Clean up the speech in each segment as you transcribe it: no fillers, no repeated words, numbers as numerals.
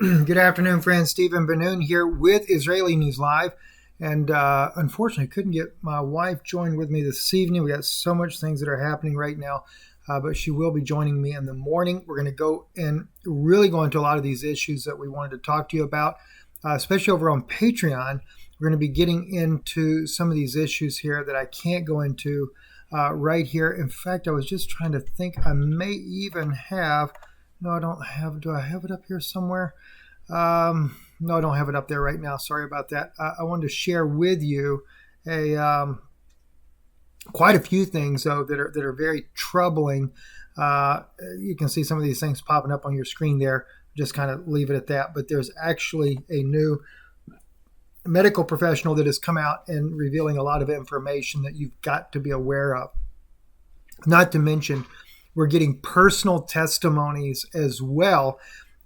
Good afternoon, friends. Stephen Benoon here with Israeli News Live. And unfortunately, couldn't get my wife joined with me this evening. We got so much things that are happening right now, but she will be joining me in the morning. We're going to go and really go into a lot of these issues that we wanted to talk to you about, especially over on Patreon. We're going to be getting into some of these issues here that I can't go into right here. In fact, I was just trying to think. I may even have. No, I don't have. Do I have it up here somewhere? No, I don't have it up there right now. Sorry about that. I wanted to share with you a quite a few things though that are very troubling. You can see some of these things popping up on your screen there. Just kind of leave it at that. But there's actually a new medical professional that has come out and revealing a lot of information that you've got to be aware of. Not to mention, we're getting personal testimonies as well.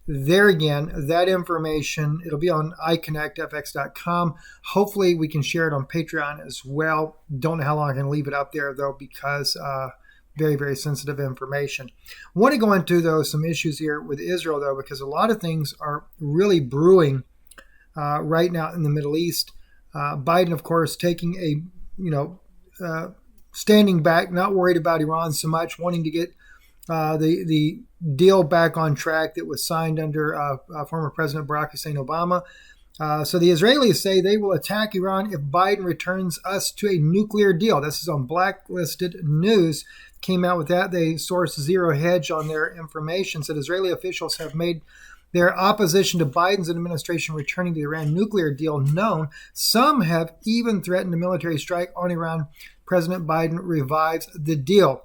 There again, that information, it'll be on iConnectFX.com. Hopefully we can share it on Patreon as well. Don't know how long I can leave it up there though, because very, very sensitive information. I want to go into though some issues here with Israel though, because a lot of things are really brewing right now in the Middle East. Biden, of course, taking standing back, not worried about Iran so much, wanting to get the deal back on track that was signed under former President Barack Hussein Obama. So the Israelis say they will attack Iran if Biden returns us to a nuclear deal. This is on Blacklisted News. Came out with that. They source Zero Hedge on their information. Said Israeli officials have made their opposition to Biden's administration returning to the Iran nuclear deal known. Some have even threatened a military strike on Iran. President Biden revives the deal,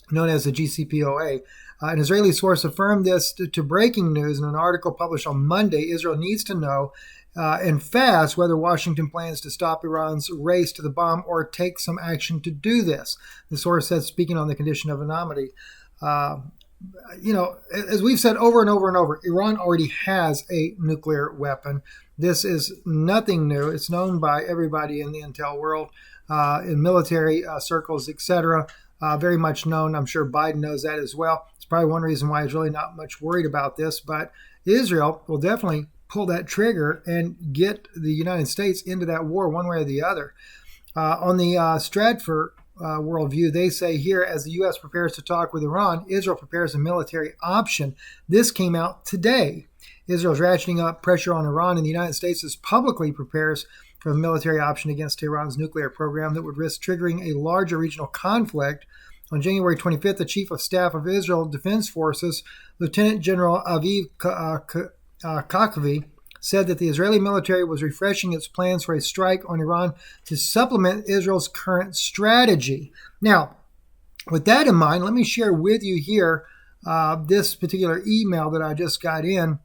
known as the GCPOA. An Israeli source affirmed this to breaking news in an article published on Monday. Israel needs to know and fast whether Washington plans to stop Iran's race to the bomb or take some action to do this. The source said, speaking on the condition of anonymity. As we've said over and over and over, Iran already has a nuclear weapon. This is nothing new. It's known by everybody in the intel world, in military circles, etc. Very much known. I'm sure Biden knows that as well. It's probably one reason why he's really not much worried about this. But Israel will definitely pull that trigger and get the United States into that war one way or the other. On the Stratford worldview, they say here, as the U.S. prepares to talk with Iran, Israel prepares a military option. This came out today. Israel's ratcheting up pressure on Iran, and the United States is publicly prepares for the military option against Iran's nuclear program that would risk triggering a larger regional conflict. On January 25th, the Chief of Staff of Israel Defense Forces, Lieutenant General Aviv Kakavi, said that the Israeli military was refreshing its plans for a strike on Iran to supplement Israel's current strategy. Now, with that in mind, let me share with you here this particular email that I just got in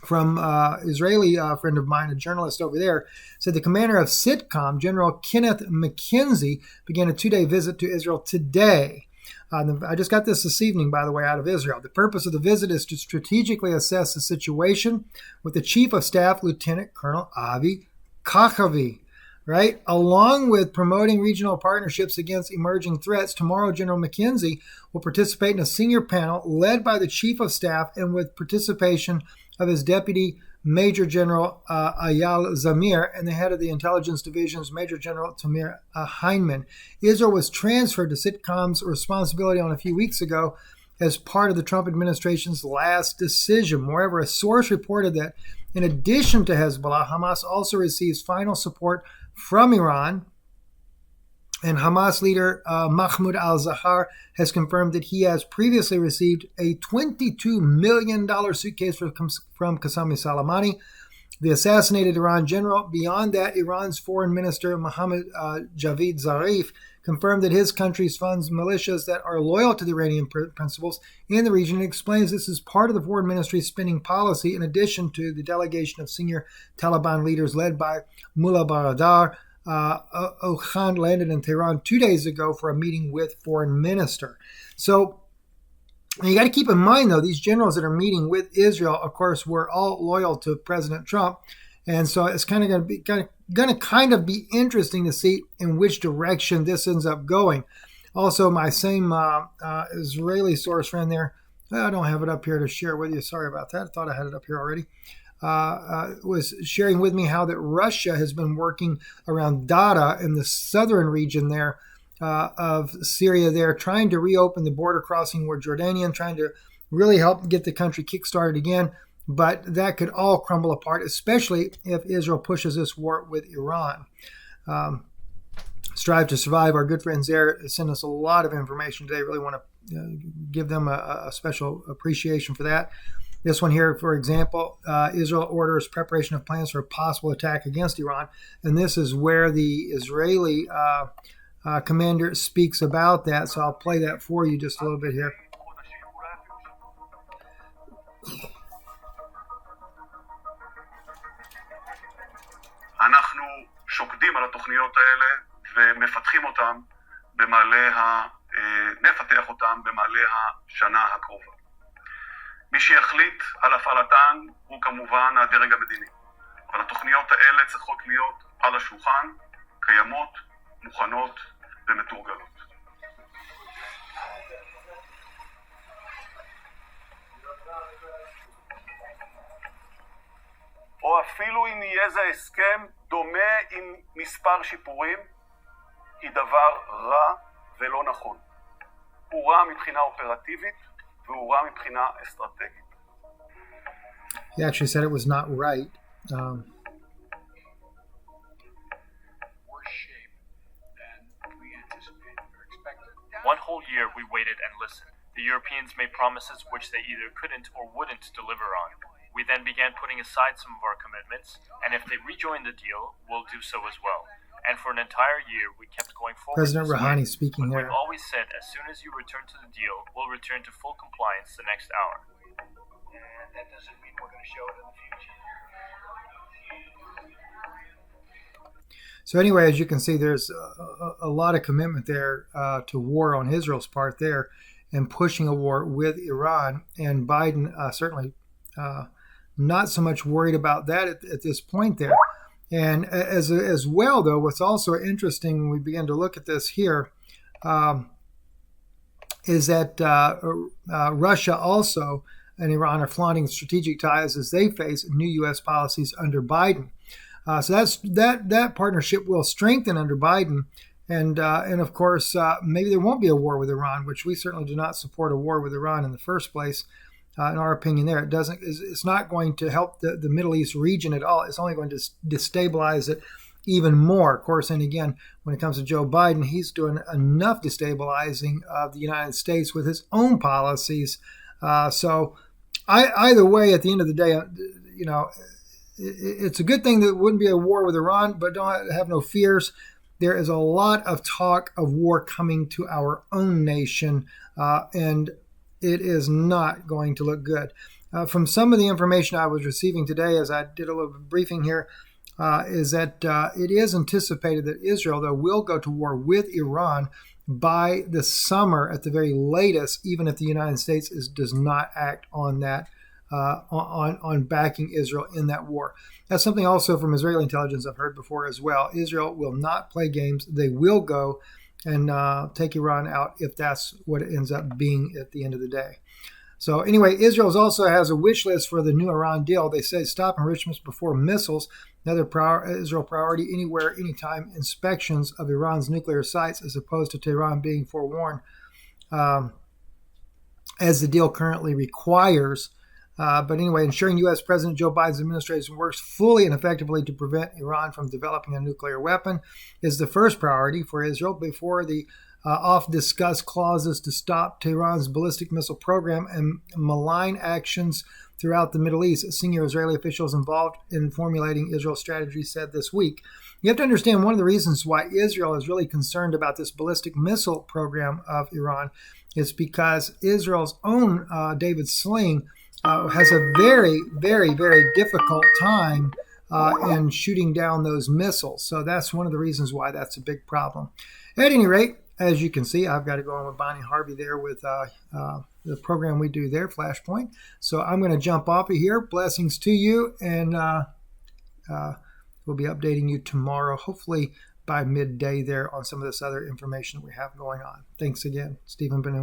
from Israeli friend of mine, a journalist over there. Said the commander of CITCOM, General Kenneth McKenzie, began a 2-day visit to Israel today. I just got this evening, by the way, out of Israel. The purpose of the visit is to strategically assess the situation with the Chief of Staff, Lieutenant Colonel Avi Kakavi, right? Along with promoting regional partnerships against emerging threats, tomorrow General McKenzie will participate in a senior panel led by the Chief of Staff and with participation of his Deputy Major General Ayal Zamir and the head of the Intelligence Division's Major General Tamir Heineman. Israel was transferred to CITCOM's responsibility on a few weeks ago as part of the Trump administration's last decision. Moreover, a source reported that in addition to Hezbollah, Hamas also receives final support from Iran. And Hamas leader Mahmoud al-Zahar has confirmed that he has previously received a $22 million suitcase from Qasem Soleimani, the assassinated Iran general. Beyond that, Iran's foreign minister Mohammad Javad Zarif confirmed that his country funds militias that are loyal to the Iranian principles in the region and explains this is part of the foreign ministry's spending policy in addition to the delegation of senior Taliban leaders led by Mullah Baradar. Okhan landed in Tehran 2 days ago for a meeting with foreign minister. So you got to keep in mind, though, these generals that are meeting with Israel, of course, were all loyal to President Trump. And so it's kind of going to be interesting to see in which direction this ends up going. Also, my same Israeli source friend there I don't have it up here to share with you. Sorry about that. I thought I had it up here already. Was sharing with me how that Russia has been working around Dara in the southern region there of Syria there, trying to reopen the border crossing with Jordanian, trying to really help get the country kickstarted again. But that could all crumble apart, especially if Israel pushes this war with Iran. Strive to Survive, our good friends there, sent us a lot of information today. Really want to give them a special appreciation for that. This one here, for example, Israel orders preparation of plans for a possible attack against Iran. And this is where the Israeli commander speaks about that. So I'll play that for you just a little bit here. אנחנו שוקדים על התוכניות האלה ומפתחים אותם נפתח אותם במעלה השנה הקרובה. מי שיחליט על הפעלתן הוא כמובן הדרג המדיני. אבל התוכניות האלה צריכות להיות על השולחן, קיימות, מוכנות ומתורגלות. או אפילו אם יהיה זה הסכם דומה עם מספר שיפורים, היא דבר רע ולא נכון. הוא רע מבחינה אופרטיבית והוא רע מבחינה אסטרטגית. He actually said it was not right. One whole year we waited and listened. The Europeans made promises which they either couldn't or wouldn't deliver on. We then began putting aside some of our commitments, and if they rejoin the deal, we'll do so as well. And for an entire year, we kept going forward. President Rouhani speaking here. We've always said, as soon as you return to the deal, we'll return to full compliance the next hour. And that doesn't mean we're going to show it in the future. So anyway, as you can see, there's a lot of commitment there to war on Israel's part there and pushing a war with Iran. And Biden certainly not so much worried about that at this point there. And as well, though, what's also interesting when we begin to look at this here is that Russia also and Iran are flaunting strategic ties as they face new U.S. policies under Biden. So that partnership will strengthen under Biden. And of course, maybe there won't be a war with Iran, which we certainly do not support a war with Iran in the first place. In our opinion there, it's not going to help the Middle East region at all. It's only going to destabilize it even more. Of course, and again, when it comes to Joe Biden, he's doing enough destabilizing of the United States with his own policies. So either way, at the end of the day, it's a good thing that it wouldn't be a war with Iran, but don't have no fears. There is a lot of talk of war coming to our own nation, and it is not going to look good. From some of the information I was receiving today, as I did a little briefing here, is that it is anticipated that Israel, though, will go to war with Iran by the summer at the very latest, even if the United States does not act on that, on backing Israel in that war. That's something also from Israeli intelligence I've heard before as well. Israel will not play games. They will go and take Iran out if that's what it ends up being at the end of the day. So anyway, Israel also has a wish list for the new Iran deal. They say stop enrichments before missiles. Another Israel priority, anywhere, anytime, inspections of Iran's nuclear sites as opposed to Tehran being forewarned, as the deal currently requires. But anyway, ensuring U.S. President Joe Biden's administration works fully and effectively to prevent Iran from developing a nuclear weapon is the first priority for Israel before the oft-discussed clauses to stop Tehran's ballistic missile program and malign actions throughout the Middle East. Senior Israeli officials involved in formulating Israel's strategy said this week. You have to understand one of the reasons why Israel is really concerned about this ballistic missile program of Iran is because Israel's own David Sling has a very, very, very difficult time in shooting down those missiles. So that's one of the reasons why that's a big problem. At any rate, as you can see, I've got to go on with Bonnie Harvey there with the program we do there, Flashpoint. So I'm going to jump off of here. Blessings to you, and we'll be updating you tomorrow, hopefully by midday there on some of this other information we have going on. Thanks again, Stephen Benoit.